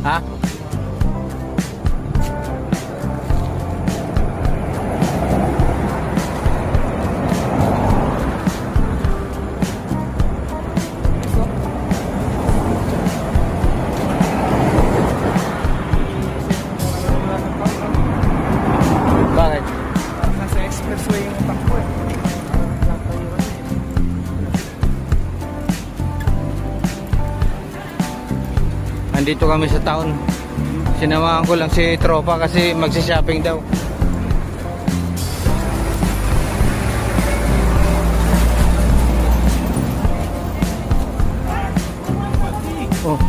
Ha? Bakit? Nasa expressway yung takbo eh. Andito kami sa town. Sinamahan ko lang si tropa kasi magsi-shopping daw. Oh.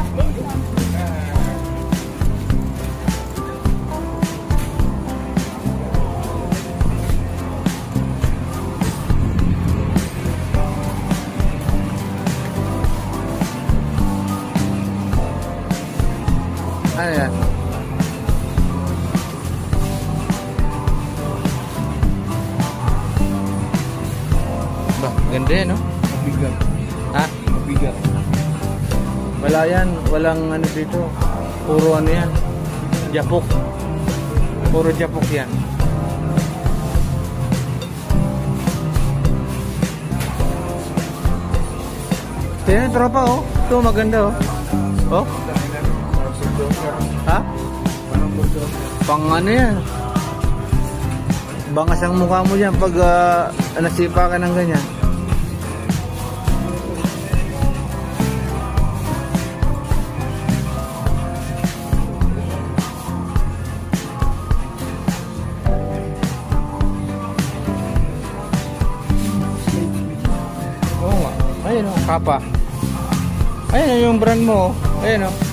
Ano yan? Bah, ganda yan, no? Mabigat. Ha? Mabigat. Wala yan. Walang ano dito. Puro ano yan. Japok. Puro japok yan. Tingnan, tropa, oh. Ito, maganda, oh. Oh? Ha? Pang ano yan? Bangas ang mukha mo dyan pag nasipa ka ng ganyan. Oo nga. Ayun o, Kappa. Ayun yung brand mo. Ayun o.